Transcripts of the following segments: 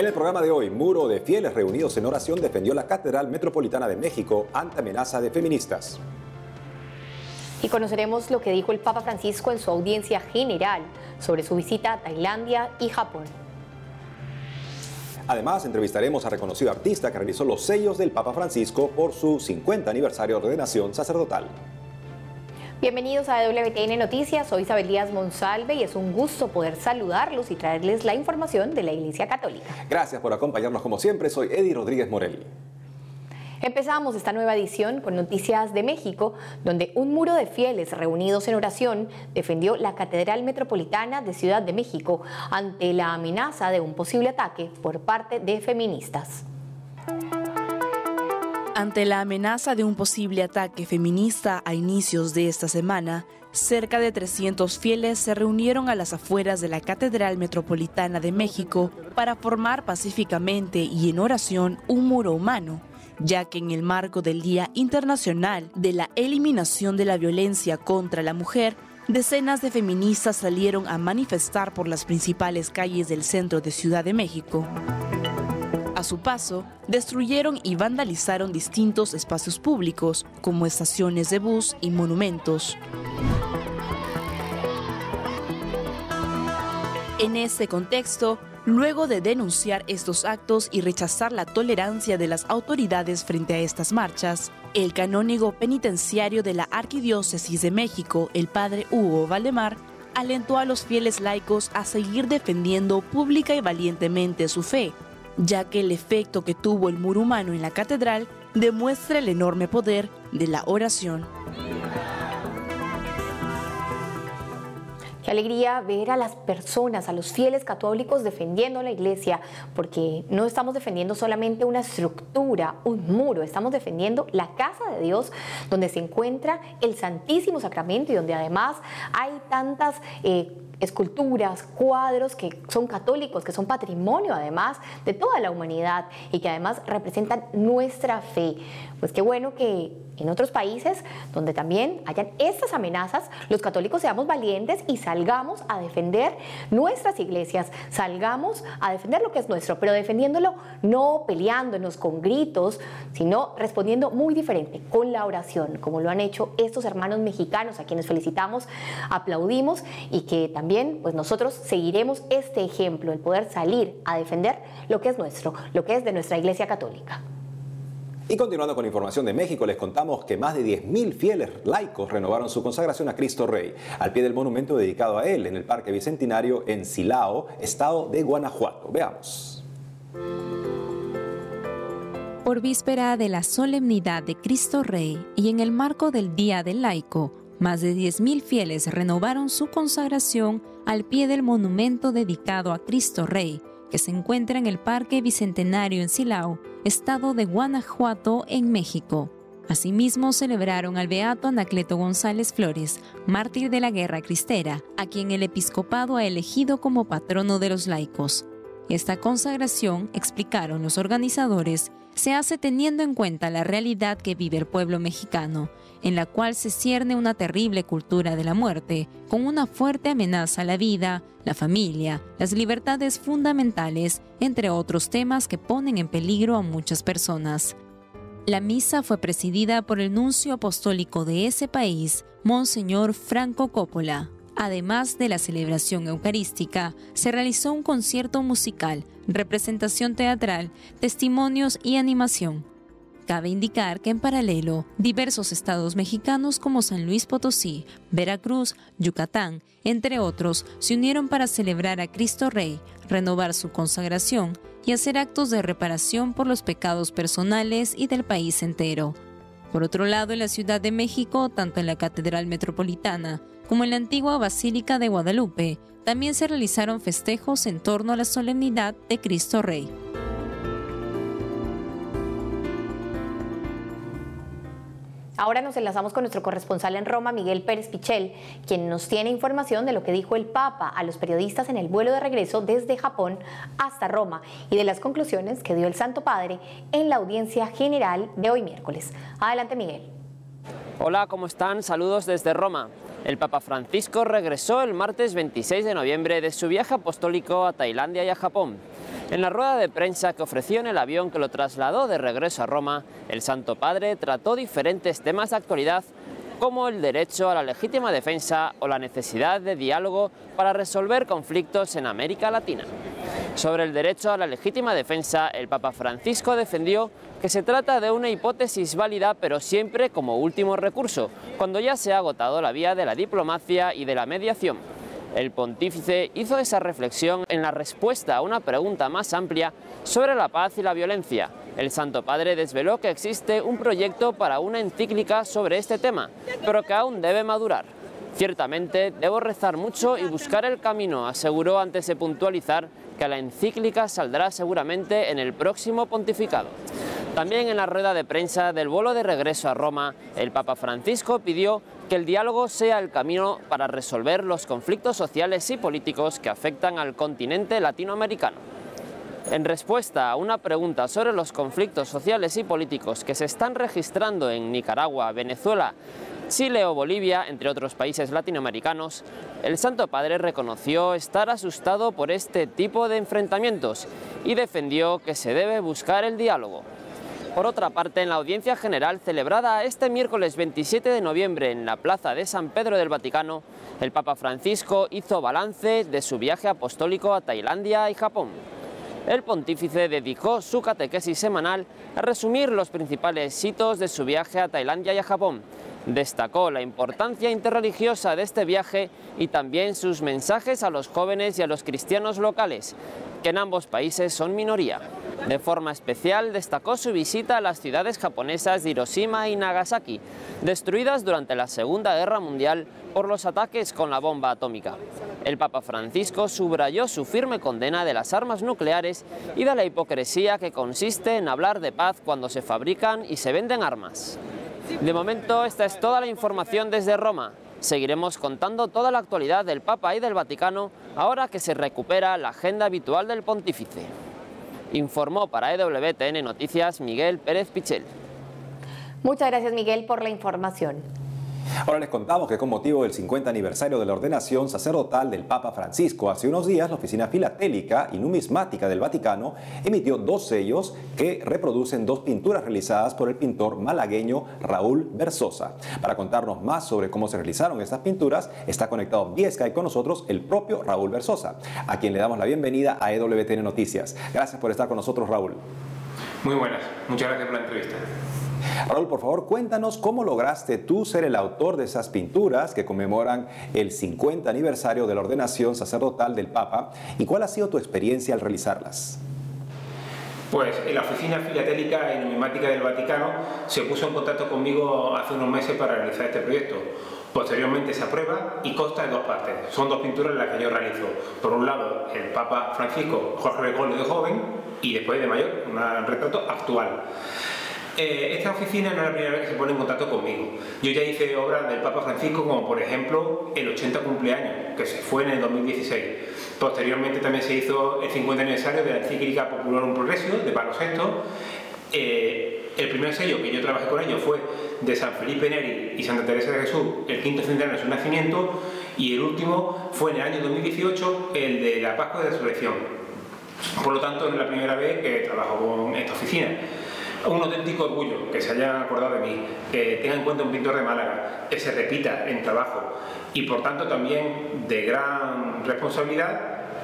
el programa de hoy, muro de fieles reunidos en oración defendió la Catedral Metropolitana de México ante amenaza de feministas. Y conoceremos lo que dijo el Papa Francisco en su audiencia general sobre su visita a Tailandia y Japón. Además, entrevistaremos a reconocido artista que realizó los sellos del Papa Francisco por su 50 aniversario de ordenación sacerdotal. Bienvenidos a WTN Noticias, soy Isabel Díaz Monsalve y es un gusto poder saludarlos y traerles la información de la Iglesia Católica. Gracias por acompañarnos como siempre, soy Eddie Rodríguez Morelli. Empezamos esta nueva edición con noticias de México, donde un muro de fieles reunidos en oración defendió la Catedral Metropolitana de Ciudad de México ante la amenaza de un posible ataque por parte de feministas. Ante la amenaza de un posible ataque feminista a inicios de esta semana, cerca de 300 fieles se reunieron a las afueras de la Catedral Metropolitana de México para formar pacíficamente y en oración un muro humano, ya que en el marco del Día Internacional de la Eliminación de la Violencia contra la Mujer, decenas de feministas salieron a manifestar por las principales calles del centro de Ciudad de México. A su paso, destruyeron y vandalizaron distintos espacios públicos, como estaciones de bus y monumentos. En ese contexto, luego de denunciar estos actos y rechazar la tolerancia de las autoridades frente a estas marchas, el canónigo penitenciario de la Arquidiócesis de México, el padre Hugo Valdemar, alentó a los fieles laicos a seguir defendiendo pública y valientemente su fe, ya que el efecto que tuvo el muro humano en la catedral demuestra el enorme poder de la oración. Qué alegría ver a las personas, a los fieles católicos defendiendo la iglesia, porque no estamos defendiendo solamente una estructura, un muro, estamos defendiendo la casa de Dios, donde se encuentra el Santísimo Sacramento y donde además hay tantas esculturas, cuadros que son católicos, que son patrimonio además de toda la humanidad y que además representan nuestra fe. Pues qué bueno que en otros países donde también hayan estas amenazas, los católicos seamos valientes y salgamos a defender nuestras iglesias, salgamos a defender lo que es nuestro, pero defendiéndolo no peleándonos con gritos, sino respondiendo muy diferente, con la oración, como lo han hecho estos hermanos mexicanos a quienes felicitamos, aplaudimos y que también pues nosotros seguiremos este ejemplo, el poder salir a defender lo que es nuestro, lo que es de nuestra Iglesia Católica. Y continuando con información de México, les contamos que más de 10.000 fieles laicos renovaron su consagración a Cristo Rey, al pie del monumento dedicado a él en el Parque Bicentenario en Silao, estado de Guanajuato. Veamos. Por víspera de la solemnidad de Cristo Rey y en el marco del Día del Laico, más de 10.000 fieles renovaron su consagración al pie del monumento dedicado a Cristo Rey, que se encuentra en el Parque Bicentenario en Silao, estado de Guanajuato, en México. Asimismo, celebraron al beato Anacleto González Flores, mártir de la Guerra Cristera, a quien el episcopado ha elegido como patrono de los laicos. Esta consagración, explicaron los organizadores, se hace teniendo en cuenta la realidad que vive el pueblo mexicano, en la cual se cierne una terrible cultura de la muerte, con una fuerte amenaza a la vida, la familia, las libertades fundamentales, entre otros temas que ponen en peligro a muchas personas. La misa fue presidida por el nuncio apostólico de ese país, Monseñor Franco Coppola. Además de la celebración eucarística, se realizó un concierto musical, representación teatral, testimonios y animación. Cabe indicar que en paralelo, diversos estados mexicanos como San Luis Potosí, Veracruz, Yucatán, entre otros, se unieron para celebrar a Cristo Rey, renovar su consagración y hacer actos de reparación por los pecados personales y del país entero. Por otro lado, en la Ciudad de México, tanto en la Catedral Metropolitana como en la antigua Basílica de Guadalupe, también se realizaron festejos en torno a la solemnidad de Cristo Rey. Ahora nos enlazamos con nuestro corresponsal en Roma, Miguel Pérez Pichel, quien nos tiene información de lo que dijo el Papa a los periodistas en el vuelo de regreso desde Japón hasta Roma y de las conclusiones que dio el Santo Padre en la audiencia general de hoy miércoles. Adelante, Miguel. Hola, ¿cómo están? Saludos desde Roma. El Papa Francisco regresó el martes 26 de noviembre de su viaje apostólico a Tailandia y a Japón. En la rueda de prensa que ofreció en el avión que lo trasladó de regreso a Roma, el Santo Padre trató diferentes temas de actualidad como el derecho a la legítima defensa o la necesidad de diálogo para resolver conflictos en América Latina. Sobre el derecho a la legítima defensa, el Papa Francisco defendió que se trata de una hipótesis válida, pero siempre como último recurso, cuando ya se ha agotado la vía de la diplomacia y de la mediación. El pontífice hizo esa reflexión en la respuesta a una pregunta más amplia sobre la paz y la violencia. El Santo Padre desveló que existe un proyecto para una encíclica sobre este tema, pero que aún debe madurar. Ciertamente, debo rezar mucho y buscar el camino, aseguró antes de puntualizar que la encíclica saldrá seguramente en el próximo pontificado. También en la rueda de prensa del vuelo de regreso a Roma, el Papa Francisco pidió que el diálogo sea el camino para resolver los conflictos sociales y políticos que afectan al continente latinoamericano. En respuesta a una pregunta sobre los conflictos sociales y políticos que se están registrando en Nicaragua, Venezuela, Chile o Bolivia, entre otros países latinoamericanos, el Santo Padre reconoció estar asustado por este tipo de enfrentamientos y defendió que se debe buscar el diálogo. Por otra parte, en la audiencia general celebrada este miércoles 27 de noviembre en la Plaza de San Pedro del Vaticano, el Papa Francisco hizo balance de su viaje apostólico a Tailandia y Japón. El pontífice dedicó su catequesis semanal a resumir los principales hitos de su viaje a Tailandia y a Japón. Destacó la importancia interreligiosa de este viaje y también sus mensajes a los jóvenes y a los cristianos locales, que en ambos países son minoría. De forma especial destacó su visita a las ciudades japonesas de Hiroshima y Nagasaki, destruidas durante la Segunda Guerra Mundial por los ataques con la bomba atómica. El Papa Francisco subrayó su firme condena de las armas nucleares y de la hipocresía que consiste en hablar de paz cuando se fabrican y se venden armas. De momento, esta es toda la información desde Roma. Seguiremos contando toda la actualidad del Papa y del Vaticano ahora que se recupera la agenda habitual del pontífice. Informó para EWTN Noticias Miguel Pérez Pichel. Muchas gracias, Miguel, por la información. Ahora les contamos que con motivo del 50 aniversario de la ordenación sacerdotal del Papa Francisco, hace unos días la Oficina Filatélica y Numismática del Vaticano emitió 2 sellos que reproducen 2 pinturas realizadas por el pintor malagueño Raúl Versosa. Para contarnos más sobre cómo se realizaron estas pinturas, está conectado vía Skype con nosotros el propio Raúl Versosa, a quien le damos la bienvenida a EWTN Noticias. Gracias por estar con nosotros, Raúl. Muy buenas, muchas gracias por la entrevista. Raúl, por favor, cuéntanos cómo lograste tú ser el autor de esas pinturas que conmemoran el 50 aniversario de la ordenación sacerdotal del Papa y cuál ha sido tu experiencia al realizarlas. Pues la Oficina Filatélica y Numismática del Vaticano se puso en contacto conmigo hace unos meses para realizar este proyecto. Posteriormente se aprueba y consta de 2 partes. Son 2 pinturas las que yo realizo. Por un lado, el Papa Francisco, Jorge Bergoglio de joven, y después de mayor, un retrato actual. Esta oficina no es la primera vez que se pone en contacto conmigo. Yo ya hice obras del Papa Francisco, como por ejemplo el 80 cumpleaños, que se fue en el 2016. Posteriormente también se hizo el 50 aniversario de la encíclica Popularum Progressio de Pablo VI. El primer sello que yo trabajé con ellos fue de San Felipe Neri y Santa Teresa de Jesús, el 5º centenario de su nacimiento, y el último fue en el año 2018, el de la Pascua de Resurrección. Por lo tanto, no es la primera vez que trabajo con esta oficina. Un auténtico orgullo que se hayan acordado de mí, que tengan en cuenta un pintor de Málaga, que se repita en trabajo y por tanto también de gran responsabilidad.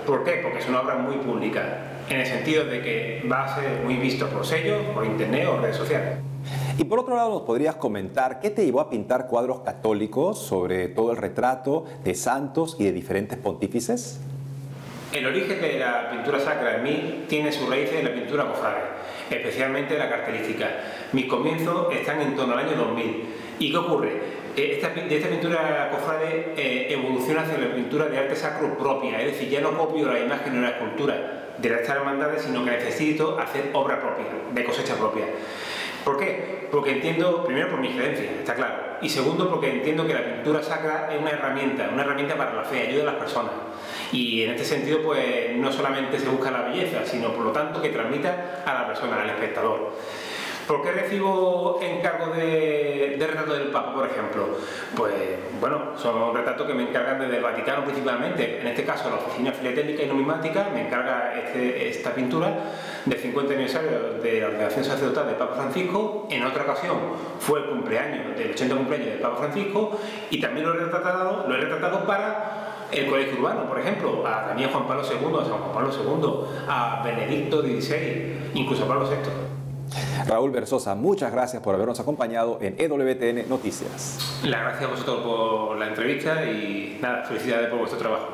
¿Por qué? Porque es una obra muy pública, en el sentido de que va a ser muy visto por sellos, por internet o redes sociales. Y por otro lado, ¿nos podrías comentar qué te llevó a pintar cuadros católicos, sobre todo el retrato de santos y de diferentes pontífices? El origen de la pintura sacra en mí tiene sus raíces en la pintura cofrade, especialmente la cartelística. Mis comienzos están en torno al año 2000. ¿Y qué ocurre? De esta pintura cofrade evoluciona hacia la pintura de arte sacro propia, es decir, ya no copio la imagen o la escultura de las hermandades, sino que necesito hacer obra propia, de cosecha propia. ¿Por qué? Porque entiendo, primero por mi creencia, está claro, y segundo porque entiendo que la pintura sacra es una herramienta para la fe, ayuda a las personas. Y en este sentido, pues no solamente se busca la belleza, sino por lo tanto que transmita a la persona, al espectador. ¿Por qué recibo encargos de retrato del Papa, por ejemplo? Pues bueno, son retratos que me encargan desde el Vaticano principalmente. En este caso, la Oficina Filatélica y Numismática me encarga esta pintura del 50 aniversario de la ordenación sacerdotal del Papa Francisco. En otra ocasión fue el cumpleaños, del 80 cumpleaños del Papa Francisco, y también lo he retratado para el Colegio Urbano, por ejemplo, a también Juan Pablo II, a San Juan Pablo II, a Benedicto XVI, incluso a Pablo VI. Raúl Berzosa, muchas gracias por habernos acompañado en EWTN Noticias. Las gracias a vosotros por la entrevista y nada, felicidades por vuestro trabajo.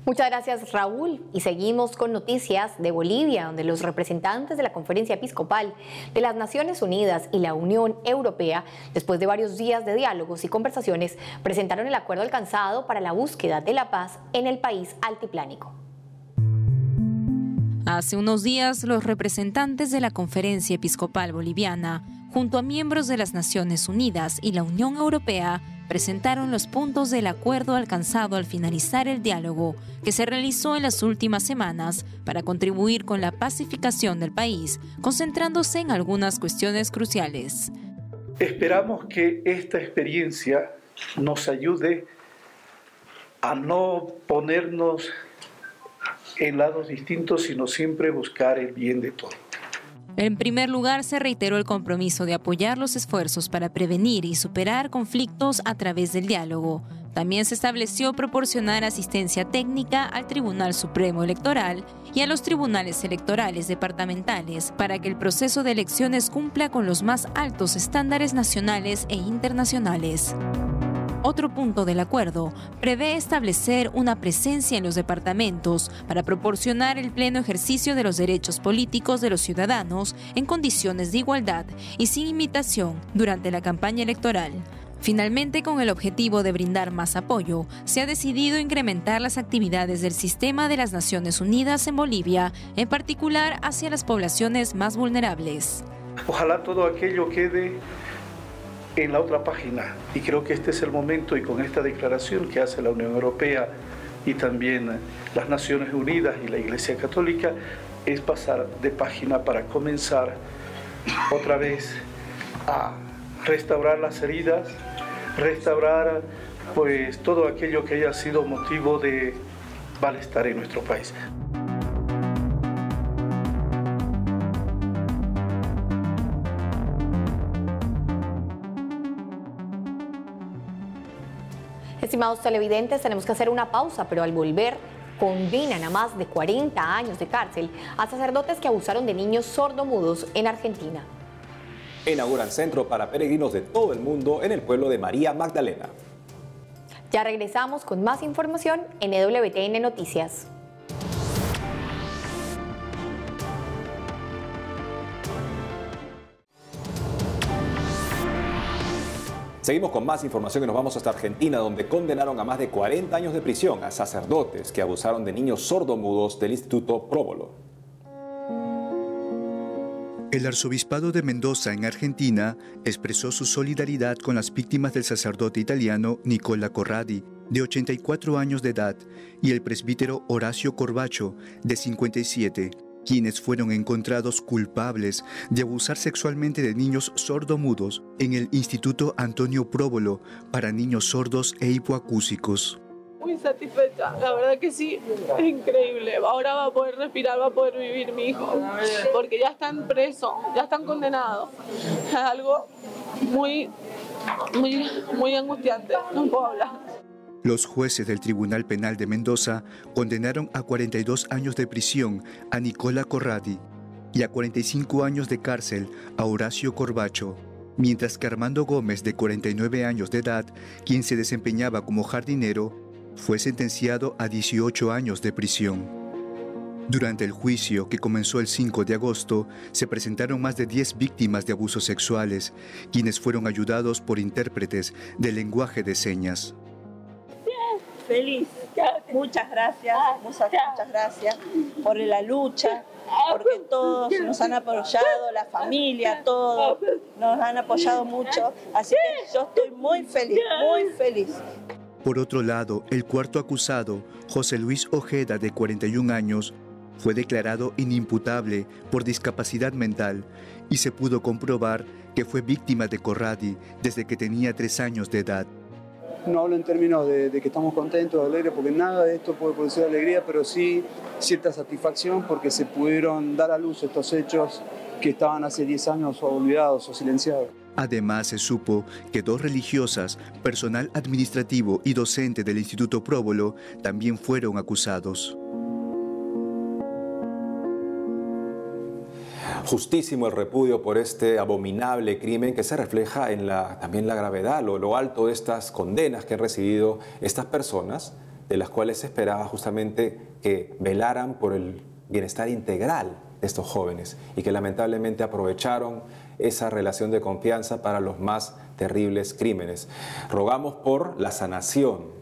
Muchas gracias, Raúl. Y seguimos con noticias de Bolivia, donde los representantes de la Conferencia Episcopal de las Naciones Unidas y la Unión Europea, después de varios días de diálogos y conversaciones, presentaron el acuerdo alcanzado para la búsqueda de la paz en el país altiplánico. Hace unos días, los representantes de la Conferencia Episcopal Boliviana, junto a miembros de las Naciones Unidas y la Unión Europea, presentaron los puntos del acuerdo alcanzado al finalizar el diálogo que se realizó en las últimas semanas para contribuir con la pacificación del país, concentrándose en algunas cuestiones cruciales. Esperamos que esta experiencia nos ayude a no ponernos en lados distintos, sino siempre buscar el bien de todos. En primer lugar, se reiteró el compromiso de apoyar los esfuerzos para prevenir y superar conflictos a través del diálogo. También se estableció proporcionar asistencia técnica al Tribunal Supremo Electoral y a los tribunales electorales departamentales para que el proceso de elecciones cumpla con los más altos estándares nacionales e internacionales. Otro punto del acuerdo prevé establecer una presencia en los departamentos para proporcionar el pleno ejercicio de los derechos políticos de los ciudadanos en condiciones de igualdad y sin imitación durante la campaña electoral. Finalmente, con el objetivo de brindar más apoyo, se ha decidido incrementar las actividades del Sistema de las Naciones Unidas en Bolivia, en particular hacia las poblaciones más vulnerables. Ojalá todo aquello quede en la otra página, y creo que este es el momento, y con esta declaración que hace la Unión Europea y también las Naciones Unidas y la Iglesia Católica, es pasar de página para comenzar otra vez a restaurar las heridas, restaurar pues todo aquello que haya sido motivo de malestar en nuestro país. Estimados televidentes, tenemos que hacer una pausa, pero al volver condenan a más de 40 años de cárcel a sacerdotes que abusaron de niños sordomudos en Argentina. Inauguran centro para peregrinos de todo el mundo en el pueblo de María Magdalena. Ya regresamos con más información en EWTN Noticias. Seguimos con más información y nos vamos hasta Argentina, donde condenaron a más de 40 años de prisión a sacerdotes que abusaron de niños sordomudos del Instituto Próbolo. El arzobispado de Mendoza, en Argentina, expresó su solidaridad con las víctimas del sacerdote italiano Nicola Corradi, de 84 años de edad, y el presbítero Horacio Corbacho, de 57, quienes fueron encontrados culpables de abusar sexualmente de niños sordomudos en el Instituto Antonio Próbolo para niños sordos e hipoacúsicos. Muy satisfecha, la verdad que sí, es increíble. Ahora va a poder respirar, va a poder vivir mi hijo, porque ya están presos, ya están condenados. Es algo muy angustiante, no puedo hablar. Los jueces del Tribunal Penal de Mendoza condenaron a 42 años de prisión a Nicola Corradi y a 45 años de cárcel a Horacio Corbacho, mientras que Armando Gómez, de 49 años de edad, quien se desempeñaba como jardinero, fue sentenciado a 18 años de prisión. Durante el juicio, que comenzó el 5 de agosto, se presentaron más de 10 víctimas de abusos sexuales, quienes fueron ayudados por intérpretes de lenguaje de señas. Feliz, muchas gracias por la lucha, porque todos nos han apoyado, la familia, todos nos han apoyado mucho, así que yo estoy muy feliz, muy feliz. Por otro lado, el cuarto acusado, José Luis Ojeda, de 41 años, Fue declarado inimputable por discapacidad mental y se pudo comprobar que fue víctima de Corradi desde que tenía 3 años de edad. No hablo en términos de que estamos contentos, alegres, porque nada de esto puede producir alegría, pero sí cierta satisfacción porque se pudieron dar a luz estos hechos que estaban hace 10 años olvidados o silenciados. Además, se supo que 2 religiosas, personal administrativo y docente del Instituto Próbolo también fueron acusados. Justísimo el repudio por este abominable crimen que se refleja en también la gravedad, lo alto de estas condenas que han recibido estas personas, de las cuales se esperaba justamente que velaran por el bienestar integral de estos jóvenes y que lamentablemente aprovecharon esa relación de confianza para los más terribles crímenes. Rogamos por la sanación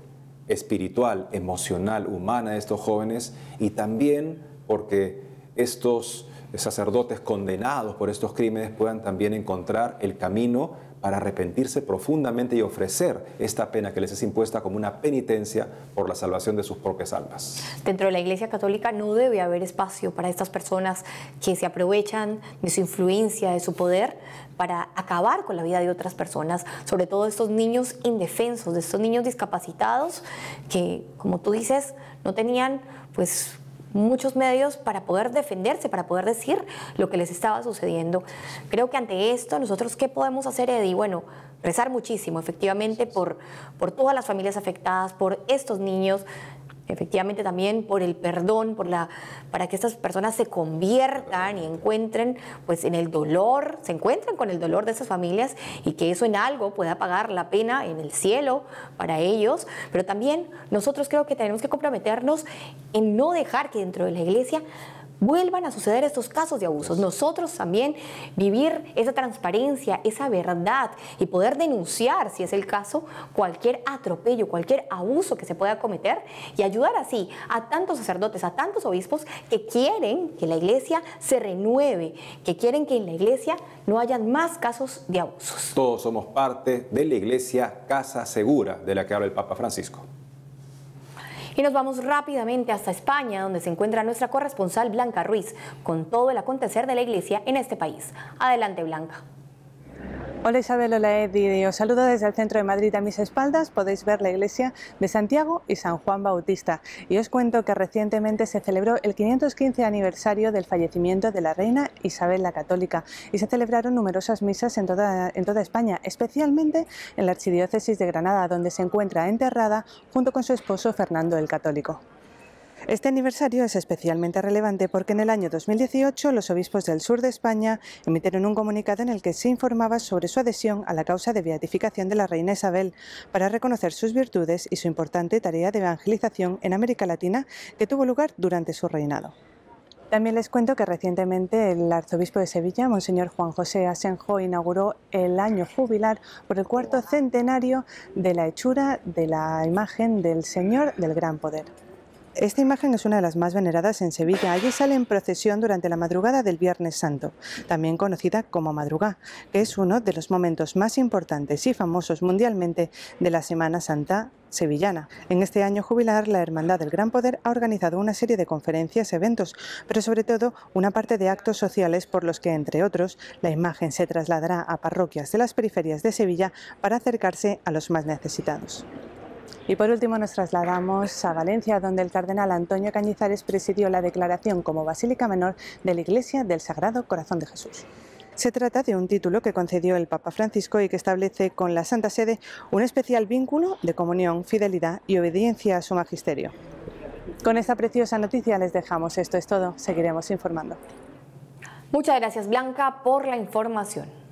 espiritual, emocional, humana de estos jóvenes y también porque estos sacerdotes condenados por estos crímenes puedan también encontrar el camino para arrepentirse profundamente y ofrecer esta pena que les es impuesta como una penitencia por la salvación de sus propias almas. Dentro de la Iglesia Católica no debe haber espacio para estas personas que se aprovechan de su influencia, de su poder, para acabar con la vida de otras personas, sobre todo de estos niños indefensos, de estos niños discapacitados que, como tú dices, no tenían pues muchos medios para poder defenderse, para poder decir lo que les estaba sucediendo. Creo que ante esto, nosotros, ¿qué podemos hacer, Eddie? Bueno, rezar muchísimo, efectivamente, por todas las familias afectadas, por estos niños, efectivamente también por el perdón, para que estas personas se conviertan y encuentren pues en el dolor, se encuentren con el dolor de esas familias y que eso en algo pueda pagar la pena en el cielo para ellos. Pero también nosotros creo que tenemos que comprometernos en no dejar que dentro de la iglesia vuelvan a suceder estos casos de abusos. Nosotros también vivir esa transparencia, esa verdad y poder denunciar, si es el caso, cualquier atropello, cualquier abuso que se pueda cometer y ayudar así a tantos sacerdotes, a tantos obispos que quieren que la iglesia se renueve, que quieren que en la iglesia no hayan más casos de abusos. Todos somos parte de la iglesia Casa Segura, de la que habla el Papa Francisco. Y nos vamos rápidamente hasta España, donde se encuentra nuestra corresponsal Blanca Ruiz, con todo el acontecer de la iglesia en este país. Adelante, Blanca. Hola Isabel, hola Eddie, os saludo desde el centro de Madrid. A mis espaldas podéis ver la iglesia de Santiago y San Juan Bautista y os cuento que recientemente se celebró el 515 aniversario del fallecimiento de la reina Isabel la Católica y se celebraron numerosas misas en toda España, especialmente en la archidiócesis de Granada, donde se encuentra enterrada junto con su esposo Fernando el Católico. Este aniversario es especialmente relevante porque en el año 2018 los obispos del sur de España emitieron un comunicado en el que se informaba sobre su adhesión a la causa de beatificación de la reina Isabel para reconocer sus virtudes y su importante tarea de evangelización en América Latina que tuvo lugar durante su reinado. También les cuento que recientemente el arzobispo de Sevilla, Monseñor Juan José Asenjo, inauguró el año jubilar por el 4º centenario de la hechura de la imagen del Señor del Gran Poder. Esta imagen es una de las más veneradas en Sevilla. Allí sale en procesión durante la madrugada del Viernes Santo, también conocida como madrugá, que es uno de los momentos más importantes y famosos mundialmente de la Semana Santa sevillana. En este año jubilar, la Hermandad del Gran Poder ha organizado una serie de conferencias, eventos, pero sobre todo una parte de actos sociales por los que, entre otros, la imagen se trasladará a parroquias de las periferias de Sevilla para acercarse a los más necesitados. Y por último nos trasladamos a Valencia, donde el cardenal Antonio Cañizares presidió la declaración como Basílica Menor de la Iglesia del Sagrado Corazón de Jesús. Se trata de un título que concedió el Papa Francisco y que establece con la Santa Sede un especial vínculo de comunión, fidelidad y obediencia a su magisterio. Con esta preciosa noticia les dejamos. Esto es todo. Seguiremos informando. Muchas gracias, Blanca, por la información.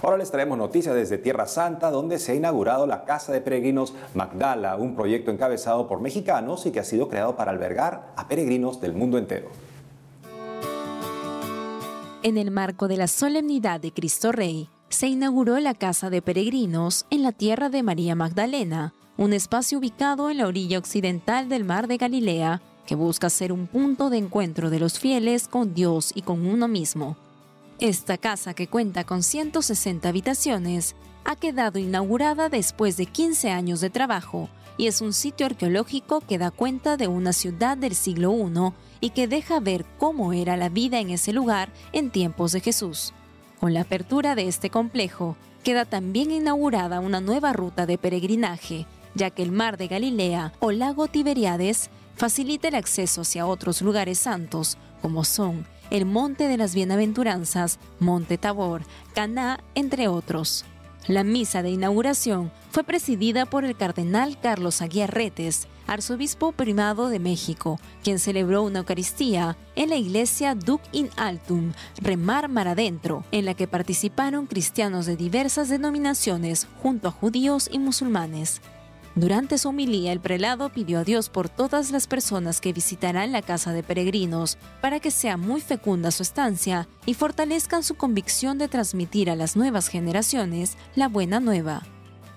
Ahora les traemos noticias desde Tierra Santa, donde se ha inaugurado la Casa de Peregrinos Magdala, un proyecto encabezado por mexicanos y que ha sido creado para albergar a peregrinos del mundo entero. En el marco de la solemnidad de Cristo Rey, se inauguró la Casa de Peregrinos en la tierra de María Magdalena, un espacio ubicado en la orilla occidental del Mar de Galilea, que busca ser un punto de encuentro de los fieles con Dios y con uno mismo. Esta casa, que cuenta con 160 habitaciones, ha quedado inaugurada después de 15 años de trabajo y es un sitio arqueológico que da cuenta de una ciudad del siglo I y que deja ver cómo era la vida en ese lugar en tiempos de Jesús. Con la apertura de este complejo, queda también inaugurada una nueva ruta de peregrinaje, ya que el Mar de Galilea o Lago Tiberíades facilita el acceso hacia otros lugares santos, como son el Monte de las Bienaventuranzas, Monte Tabor, Caná, entre otros. La misa de inauguración fue presidida por el cardenal Carlos Aguiar Retes, arzobispo primado de México, quien celebró una Eucaristía en la iglesia Duc in Altum, Remar Mar Adentro, en la que participaron cristianos de diversas denominaciones junto a judíos y musulmanes. Durante su homilía, el prelado pidió a Dios por todas las personas que visitarán la casa de peregrinos, para que sea muy fecunda su estancia y fortalezcan su convicción de transmitir a las nuevas generaciones la buena nueva.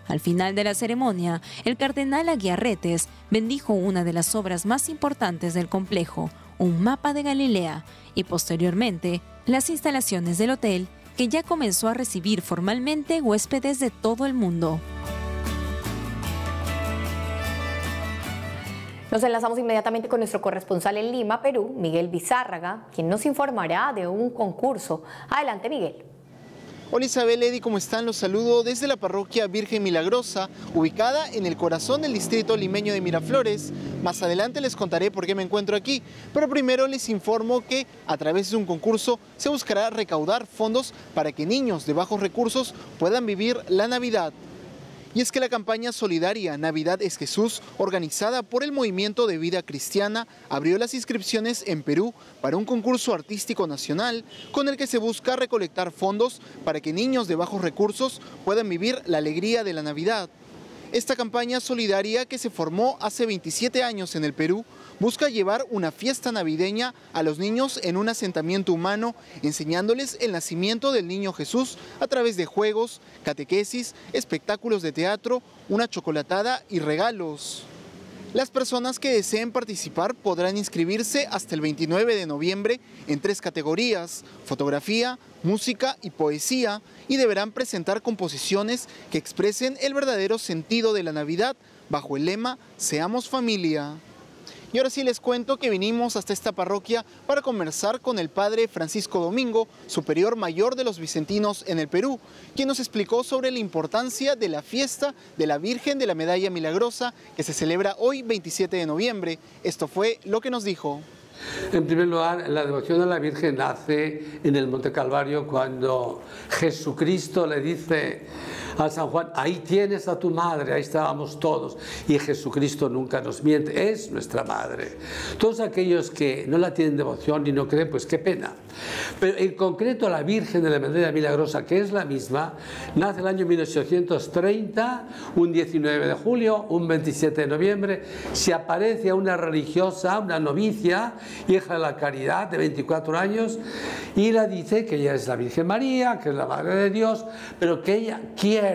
Al final de la ceremonia, el cardenal Aguiar Retes bendijo una de las obras más importantes del complejo, un mapa de Galilea, y posteriormente las instalaciones del hotel, que ya comenzó a recibir formalmente huéspedes de todo el mundo. Nos enlazamos inmediatamente con nuestro corresponsal en Lima, Perú, Miguel Bizárraga, quien nos informará de un concurso. Adelante, Miguel. Hola Isabel, Eddie, ¿cómo están? Los saludo desde la parroquia Virgen Milagrosa, ubicada en el corazón del distrito limeño de Miraflores. Más adelante les contaré por qué me encuentro aquí, pero primero les informo que a través de un concurso se buscará recaudar fondos para que niños de bajos recursos puedan vivir la Navidad. Y es que la campaña solidaria Navidad es Jesús, organizada por el Movimiento de Vida Cristiana, abrió las inscripciones en Perú para un concurso artístico nacional con el que se busca recolectar fondos para que niños de bajos recursos puedan vivir la alegría de la Navidad. Esta campaña solidaria, que se formó hace 27 años en el Perú, busca llevar una fiesta navideña a los niños en un asentamiento humano, enseñándoles el nacimiento del niño Jesús a través de juegos, catequesis, espectáculos de teatro, una chocolatada y regalos. Las personas que deseen participar podrán inscribirse hasta el 29 de noviembre en 3 categorías: fotografía, música y poesía, y deberán presentar composiciones que expresen el verdadero sentido de la Navidad bajo el lema Seamos Familia. Y ahora sí les cuento que vinimos hasta esta parroquia para conversar con el padre Francisco Domingo, superior mayor de los vicentinos en el Perú, quien nos explicó sobre la importancia de la fiesta de la Virgen de la Medalla Milagrosa, que se celebra hoy 27 de noviembre. Esto fue lo que nos dijo. En primer lugar, la devoción a la Virgen nace en el Monte Calvario, cuando Jesucristo le dice a San Juan: ahí tienes a tu madre. Ahí estábamos todos, y Jesucristo nunca nos miente, es nuestra madre. Todos aquellos que no la tienen devoción y no creen, pues qué pena. Pero en concreto la Virgen de la Medalla Milagrosa, que es la misma, nace el año 1830, un 19 de julio, un 27 de noviembre, se aparece a una religiosa, una novicia, hija de la Caridad, de 24 años, y la dice que ella es la Virgen María, que es la Madre de Dios, pero que ella quiere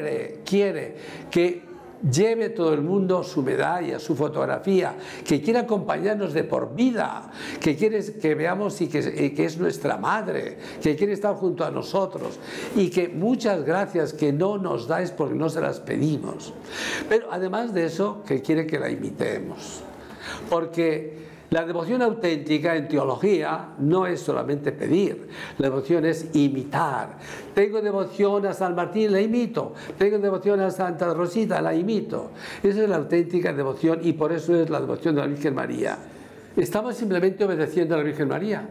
que lleve todo el mundo su medalla, su fotografía, que quiere acompañarnos de por vida, que quiere que veamos y que es nuestra madre, que quiere estar junto a nosotros, y que muchas gracias que no nos dais porque no se las pedimos. Pero además de eso, que quiere que la imitemos, porque la devoción auténtica en teología no es solamente pedir, la devoción es imitar. Tengo devoción a San Martín, la imito. Tengo devoción a Santa Rosita, la imito. Esa es la auténtica devoción, y por eso es la devoción de la Virgen María. Estamos simplemente obedeciendo a la Virgen María.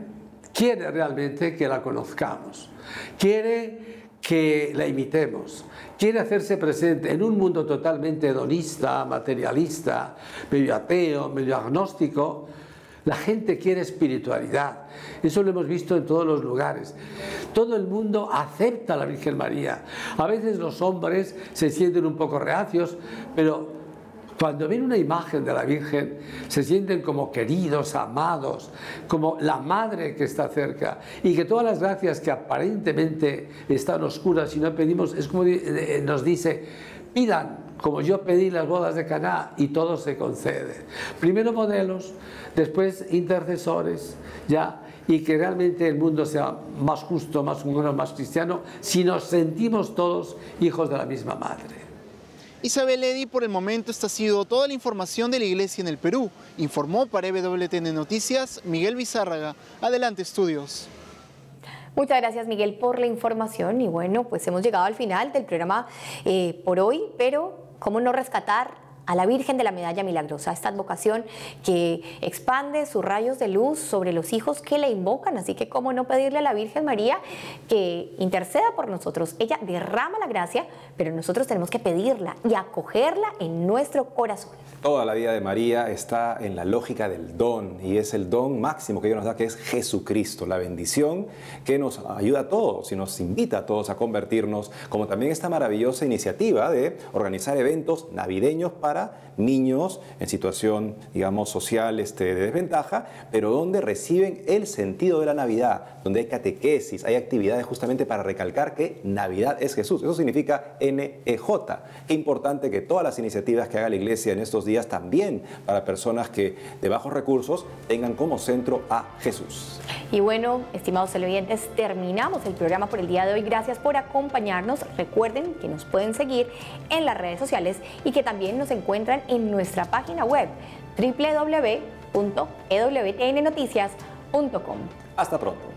Quiere realmente que la conozcamos. Quiere que la imitemos. Quiere hacerse presente en un mundo totalmente hedonista, materialista, medio ateo, medio agnóstico. La gente quiere espiritualidad. Eso lo hemos visto en todos los lugares. Todo el mundo acepta a la Virgen María. A veces los hombres se sienten un poco reacios, pero cuando ven una imagen de la Virgen se sienten como queridos, amados, como la madre que está cerca, y que todas las gracias que aparentemente están oscuras y no pedimos, es como nos dice: pidan como yo pedí las bodas de Caná, y todo se concede. Primero modelos, después intercesores, ya, y que realmente el mundo sea más justo, más humano, más cristiano, si nos sentimos todos hijos de la misma madre. Isabel Eddy, por el momento esta ha sido toda la información de la Iglesia en el Perú. Informó para EWTN Noticias Miguel Bizárraga. Adelante, estudios. Muchas gracias, Miguel, por la información. Y bueno, pues hemos llegado al final del programa por hoy, pero ¿cómo no rescatar a la Virgen de la Medalla Milagrosa, esta advocación que expande sus rayos de luz sobre los hijos que le invocan? Así que cómo no pedirle a la Virgen María que interceda por nosotros. Ella derrama la gracia, pero nosotros tenemos que pedirla y acogerla en nuestro corazón. Toda la vida de María está en la lógica del don, y es el don máximo que Dios nos da, que es Jesucristo, la bendición que nos ayuda a todos y nos invita a todos a convertirnos, como también esta maravillosa iniciativa de organizar eventos navideños para niños en situación, digamos, social de desventaja, pero donde reciben el sentido de la Navidad, donde hay catequesis, hay actividades justamente para recalcar que Navidad es Jesús. Eso significa NEJ. Qué importante que todas las iniciativas que haga la Iglesia en estos días, también para personas que de bajos recursos, tengan como centro a Jesús. Y bueno, estimados televidentes, terminamos el programa por el día de hoy. Gracias por acompañarnos. Recuerden que nos pueden seguir en las redes sociales y que también nos encuentran en nuestra página web www.ewtnnoticias.com. Hasta pronto.